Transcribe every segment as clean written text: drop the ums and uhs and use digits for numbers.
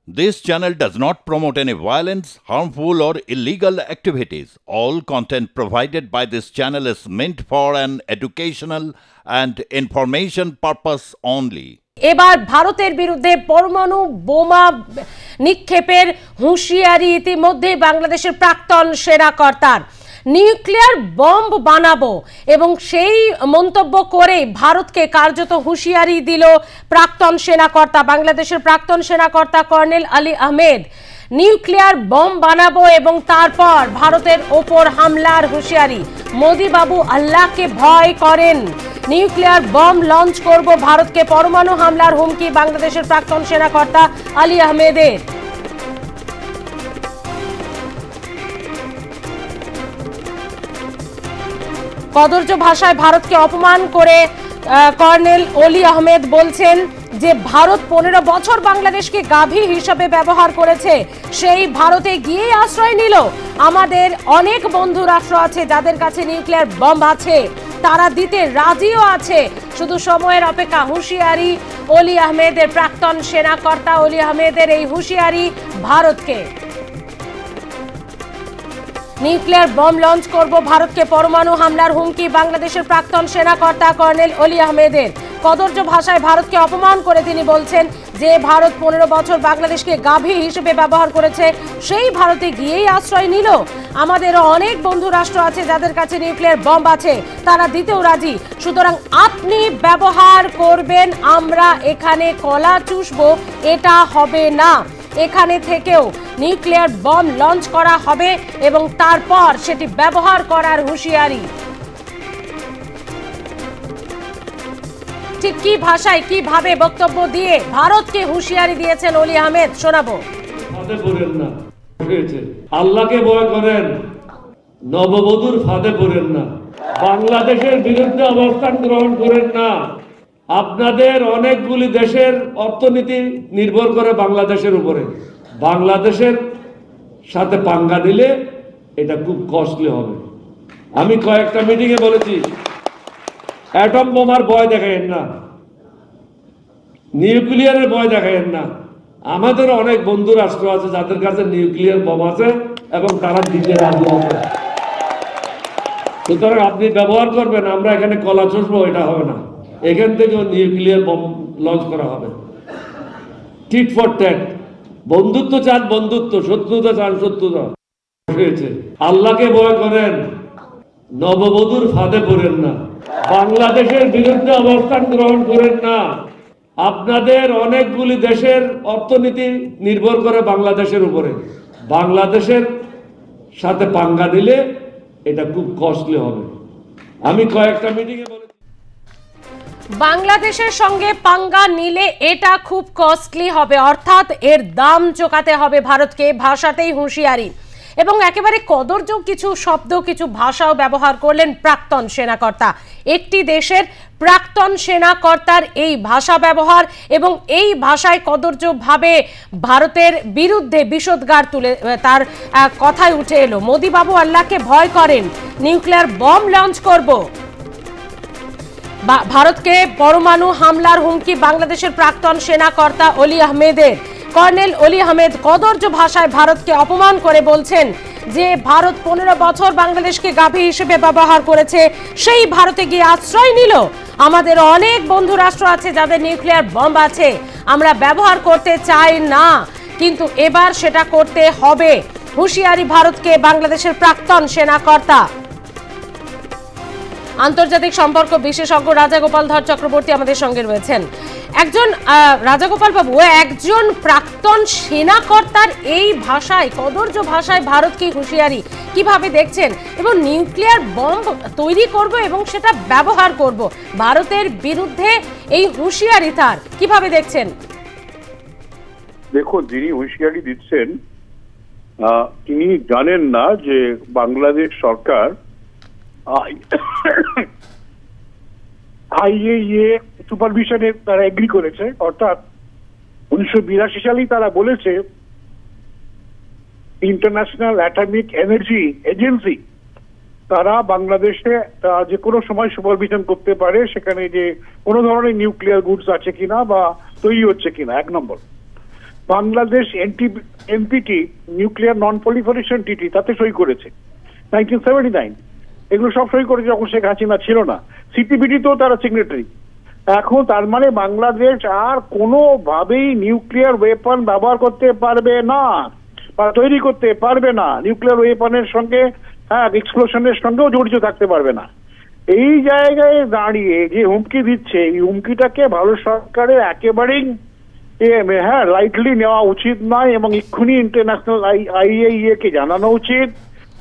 This channel does not promote any violence, harmful, or illegal activities. All content provided by this channel is meant for an educational and information purpose only. এবার ভারতের বিরুদ্ধে পরমাণু বোমা নিক্ষেপের হুঁশিয়ারি ইতিমধ্যে বাংলাদেশের প্রাক্তন সেনাকর্তার। নিউক্লিয়ার বম্ব বানাবো এবং সেই মন্তব্য করে ভারতকে কার্যত হুঁশিয়ারি দিল প্রাক্তন সেনাকর্তা, বাংলাদেশের প্রাক্তন সেনাকর্তা colonel Ali Ahmed. Nuclear bomb বানাবো এবং তারপর ভারতের ওপর হামলার হুঁশিয়ারি। মোদি বাবু আল্লাহকে ভয় করেন, নিউক্লিয়ার বম্ব লঞ্চ করব, ভারতকে পরমাণু হামলার হুমকি বাংলাদেশের প্রাক্তন সেনাকর্তা আলী আহমেদের। কদর্য ভাষায় ভারতকে অপমান করে কর্নেল অলি আহমেদ বলছেন যে ভারত 15 বছর বাংলাদেশকে গাভী হিসেবে ব্যবহার করেছে, সেই ভারতে গিয়ে আশ্রয় নিল। আমাদের অনেক বন্ধু রাষ্ট্র আছে যাদের কাছে নিউক্লিয়ার বম্ব আছে, তারা দিতে রাজিও আছে, শুধু সময়ের অপেক্ষা। হুঁশিয়ারি অলি আহমেদের, প্রাক্তন সেনাকর্তা অলি আহমেদের এই হুঁশিয়ারি ভারতকে। নিউক্লিয়ার বম্ব লঞ্চ করব, ভারতকে পরমাণু হামলার হুমকি বাংলাদেশের প্রাক্তন সেনাকর্তা কর্নেল অলি আহমেদের। কদর্য ভাষায় ভারতকে অপমান করে তিনি বলছেন যে ভারত 15 বছর বাংলাদেশকে গাভী হিসেবে ব্যবহার করেছে, সেই ভারতে গিয়েই আশ্রয় নিল। আমাদেরও অনেক বন্ধু রাষ্ট্র আছে যাদের কাছে নিউক্লিয়ার বম্ব আছে, তারা দিতেও রাজি। সুতরাং আপনি ব্যবহার করবেন, আমরা এখানে কলা চুষবো, এটা হবে না। এখানে থেকেও নিউক্লিয়ার বম্ব লঞ্চ করা হবে এবং তারপর সেটি ব্যবহার করার হুঁশিয়ারি। ঠিক কি ভাষায়, কিভাবে বক্তব্য দিয়ে ভারতকে হুঁশিয়ারি দিয়েছেন অলি আহমেদ, শোনাবো। ফাঁদে পড়েন না, আল্লাহকে ভয় করেন, নববধূর ফাঁদে পড়েন না, বাংলাদেশের বিরুদ্ধে অবস্থান গ্রহণ করেন না। আপনাদের অনেকগুলি দেশের অর্থনীতি নির্ভর করে বাংলাদেশের উপরে। বাংলাদেশের সাথে পাঙ্গা দিলে এটা খুব কস্টলি হবে। আমি কয়েকটা মিটিংয়ে বলেছি, অ্যাটম বোমার ভয় দেখায়েন না, নিউক্লিয়ারের ভয় দেখায়েন না। আমাদের অনেক বন্ধু রাষ্ট্র আছে যাদের কাছে নিউক্লিয়ার বোম আছে এবং তারা দিতে রাজি আছে। সুতরাং আপনি ব্যবহার করবেন, আমরা এখানে কলা চষবো, এটা হবে না। এখান থেকেও নিউক্লিয়ার বম লঞ্চ করা হবে। টিট ফর ট্যাট, বন্ধুত্ব চান বন্ধুত্ব, শত্রুতা চান শত্রুতা। আল্লাহকে ভয় করেন, নববধূর ফাঁদে পড়েন না, বাংলাদেশের বিরুদ্ধে অবস্থান গ্রহণ করেন না। আপনাদের অনেকগুলি দেশের অর্থনীতি নির্ভর করে বাংলাদেশের উপরে। বাংলাদেশের সাথে পাঙ্গা দিলে এটা খুব কস্টলি হবে। আমি কয়েকটা মিটিংয়ে বলেছি, বাংলাদেশের সঙ্গে পাঙ্গা নিলে এটা খুব কস্টলি হবে, অর্থাৎ এর দাম চোকাতে হবে ভারতকে। ভাষাতেই হুঁশিয়ারি এবং একেবারে কদর্য কিছু শব্দ, কিছু ভাষাও ব্যবহার করলেন প্রাক্তন সেনাকর্তা। একটি দেশের প্রাক্তন সেনাকর্তার এই ভাষা ব্যবহার এবং এই ভাষায় কদর্যভাবে ভারতের বিরুদ্ধে বিষোদ্গার তুলে তার কথায় উঠে এলো, মোদি বাবু আল্লাহকে ভয় করেন, নিউক্লিয়ার বম্ব লঞ্চ করব, ভারতকে পরমাণু হামলার হুমকি বাংলাদেশের প্রাক্তন সেনাকর্তা অলি আহমেদের। কর্নেল অলি আহমেদ কদর্য ভাষায় ভারতকে অপমান করে বলছেন যে ভারত 15 বছর বাংলাদেশকে গাভী হিসেবে ব্যবহার করেছে, সেই ভারতে গিয়ে আশ্রয় নিল। আমাদের অনেক বন্ধু রাষ্ট্র আছে যাদের নিউক্লিয়ার বম্ব আছে, আমরা ব্যবহার করতে চাই না, কিন্তু এবার সেটা করতে হবে। হুঁশিয়ারি ভারতকে বাংলাদেশের প্রাক্তন সেনাকর্তা। আন্তর্জাতিক সম্পর্ক বিশেষজ্ঞ রাজাগোপাল ধর চক্রবর্তী আমাদের সঙ্গে রয়েছেন। একজন রাজাগোপাল বাবু, একজন প্রাক্তন সেনাকর্তার এই ভাষায়, কদর্য ভাষায় ভারতকে হুঁশিয়ারি কিভাবে দেখছেন? এবং নিউক্লিয়ার বম্ব তৈরি করব এবং সেটা ব্যবহার করব, ভারতের বিরুদ্ধে এই হুঁশিয়ারি তার কিভাবে দেখছেন? দেখুন, যিনি হুঁশিয়ারি দিচ্ছেন তিনি জানেন না যে বাংলাদেশ সরকার আইএইএ সুপারভিশনে তারা এগ্রি করেছে। অর্থাৎ 1982 সালেই তারা বলেছে ইন্টারন্যাশনাল অ্যাটমিক এনার্জি এজেন্সি তারা বাংলাদেশে যে কোনো সময় সুপারভিশন করতে পারে সেখানে যে কোনো ধরনের নিউক্লিয়ার গুডস আছে কিনা বা তৈরি হচ্ছে কিনা, 1 নম্বর। বাংলাদেশ NPT nuclear non proliferation treaty তাতে সই করেছে 1979। এগুলো সব সই করেছে যখন শেখ হাসিনা ছিল না। সিটিবিটিতেও তারা সিগনেটারি। এখন তার মানে বাংলাদেশ আর কোনোভাবেই নিউক্লিয়ার ওয়েপন ব্যবহার করতে পারবে না বা তৈরি করতে পারবে না। নিউক্লিয়ার ওয়েপনের সঙ্গে এক্সপ্লোশনের সঙ্গেও জড়িত থাকতে পারবে না। এই জায়গায় দাঁড়িয়ে যে হুমকি দিচ্ছে, এই হুমকিটাকে ভারত সরকারের একেবারেই লাইটলি নেওয়া উচিত নয় এবং এক্ষুনি ইন্টারন্যাশনাল IAEA কে জানানো উচিত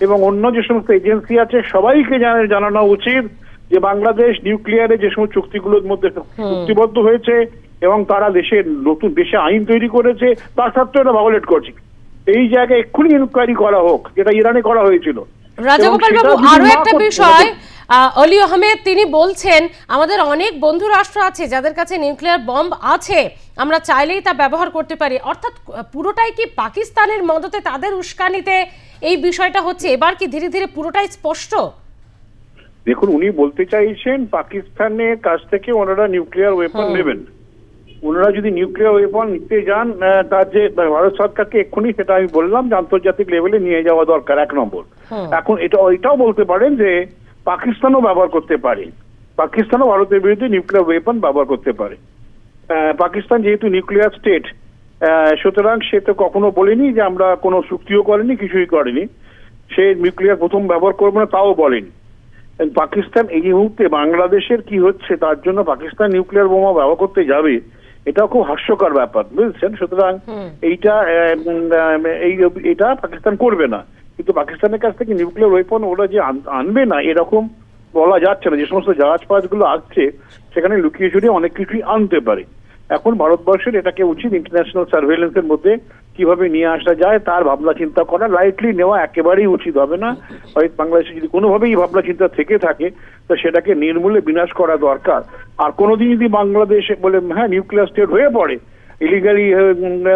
এবং অন্য যে সমস্ত এজেন্সি আছে সবাইকে জানানো উচিত যে বাংলাদেশ নিউক্লিয়ারে যে সমস্ত চুক্তিগুলোর মধ্যে চুক্তিবদ্ধ হয়েছে এবং তারা দেশে আইন তৈরি করেছে তার সত্ত্বেও এটা ভায়োলেট করছে। এই জায়গায় এক্ষুনি ইনকোয়ারি করা হোক, যেটা ইরানে করা হয়েছিল। রাজাগোপাল বাবু, আরো একটা বিষয়, অলি আহমেদ তিনি বলছেন আমাদের অনেক বন্ধু রাষ্ট্র আছে যাদের কাছে নিউক্লিয়ার বম্ব আছে, আমরা চাইলেই তা ব্যবহার করতে পারি। অর্থাৎ পুরোটাই কি পাকিস্তানের মদতে, তাদের উস্কানিতে এই বিষয়টা হচ্ছে? এবার কি ধীরে ধীরে পুরোটাই স্পষ্ট? দেখুন, উনি বলতে চাইছেন পাকিস্তানের কাছ থেকে ওনারা নিউক্লিয়ার ওয়েপন নেবেন। ওনারা যদি নিউক্লিয়ার ওয়েপন নিতে যান, তার যে ভারত সরকারকে এক্ষুনি, সেটা আমি বললাম যে আন্তর্জাতিক লেভেলে নিয়ে যাওয়া দরকার, 1 নম্বর। এখন এটাও বলতে পারেন যে পাকিস্তানও ব্যবহার করতে পারে, পাকিস্তানও ভারতের বিরুদ্ধে নিউক্লিয়ার ওয়েপন ব্যবহার করতে পারে। পাকিস্তান যেহেতু নিউক্লিয়ার স্টেট, সুতরাং সে তো কখনো বলেনি যে আমরা কোনো চুক্তিও করেনি, কিছুই করেনি। সে নিউক্লিয়ার প্রথম ব্যবহার করবে না তাও বলেনি। পাকিস্তান এই মুহূর্তে বাংলাদেশের কি হচ্ছে তার জন্য পাকিস্তান নিউক্লিয়ার বোমা ব্যবহার করতে যাবে, এটা খুব হাস্যকর ব্যাপার, বুঝছেন? সুতরাং এইটা পাকিস্তান করবে না। কিন্তু পাকিস্তানের কাছ থেকে নিউক্লিয়ার ওয়েপন ওরা যে আনবে না এরকম বলা যাচ্ছে না। যে সমস্ত জাহাজগুলো আসছে সেখানে লুকিয়ে ছড়িয়ে অনেক কিছুই আনতে পারে। এখন ভারতবর্ষের এটাকে উচিত ইন্টারন্যাশনাল সার্ভেলেন্সের মধ্যে কিভাবে নিয়ে আসা যায় তার ভাবনা চিন্তা করা। লাইটলি নেওয়া একেবারেই উচিত হবে না। বাংলাদেশে যদি কোনোভাবেই ভাবনা চিন্তা থেকে থাকে তো সেটাকে নির্মূলে বিনাশ করা দরকার। আর কোনোদিন যদি বাংলাদেশে বলে নিউক্লিয়ার স্টেট হয়ে পড়ে, ইলিগালি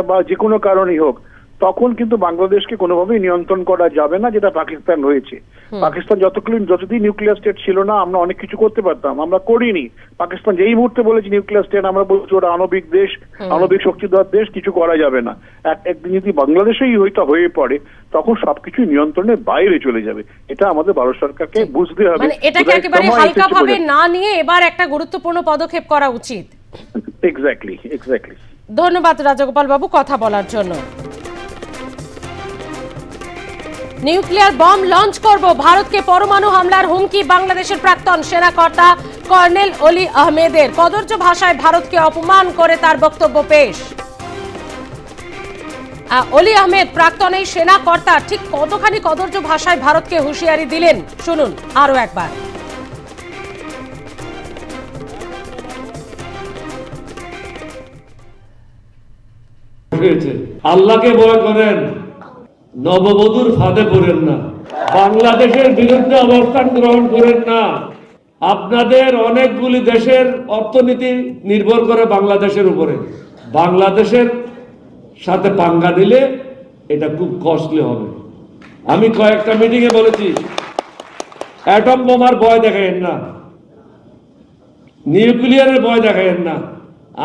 বা যে কোনো কারণেই হোক, তখন কিন্তু বাংলাদেশকে কোনোভাবেই নিয়ন্ত্রণ করা যাবে না, যেটা পাকিস্তান হয়েছে। পাকিস্তান যতদিন নিউক্লিয়ার স্টেট ছিল না আমরা অনেক কিছু করতে পারতাম, আমরা করিনি। পাকিস্তান যেই মুহূর্তে বলেছে নিউক্লিয়ার স্টেট, আমরা বলছি ওরা আণবিক দেশ, আণবিক শক্তিধর দেশ, কিছু করা যাবে না। একদিন যদি বাংলাদেশেই হয়ে পড়ে তখন সবকিছু নিয়ন্ত্রণের বাইরে চলে যাবে। এটা আমাদের ভারত সরকারকে বুঝতে হবে। মানে এটাকে একেবারে হালকাভাবে না নিয়ে এবার একটা গুরুত্বপূর্ণ পদক্ষেপ করা উচিত। এক্স্যাক্টলি। ধন্যবাদ রাজাগোপাল বাবু কথা বলার জন্য। নিউক্লিয়ার বম লঞ্চ করব, ভারতকে পরমাণু হামলার হুমকি বাংলাদেশের প্রাক্তন সেনাকর্তা কর্নেল অলি আহমেদের। কদর্য ভাষায় ভারতকে অপমান করে তার বক্তব্য পেশ। অলি আহমেদ প্রাক্তন এই সেনাকর্তা ঠিক কতখানি কদর্য ভাষায় ভারতকে হুঁশিয়ারি দিলেন শুনুন আরো একবার। আল্লাহকে ভয় করেন, নববধূর ফাঁদে পড়েন না, বাংলাদেশের বিরুদ্ধে অবস্থান গ্রহণ করেন না। আপনাদের অনেকগুলি দেশের অর্থনীতি নির্ভর করে বাংলাদেশের উপরে। বাংলাদেশের সাথে পাঙ্গা দিলে এটা খুব কস্টলি হবে। আমি কয়েকটা মিটিংয়ে বলেছি, অ্যাটম বোমার ভয় দেখায়েন না, নিউক্লিয়ারের ভয় দেখায়েন না।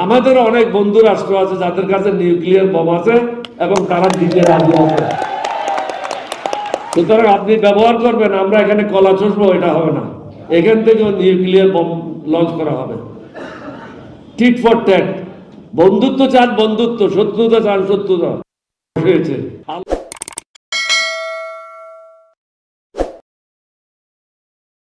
আমাদের অনেক বন্ধু রাষ্ট্র আছে যাদের কাছে নিউক্লিয়ার বোম আছে এবং তারা দিতে রাজি আছে। সুতরাং আপনি ব্যবহার করবেন, আমরা এখানে কলা চষবো, এটা হবে না। এখান থেকেও নিউক্লিয়ার বম লঞ্চ করা হবে। টিট ফর ট্যাট, বন্ধুত্ব চান বন্ধুত্ব, শত্রুতা চান শত্রুতা হয়েছে।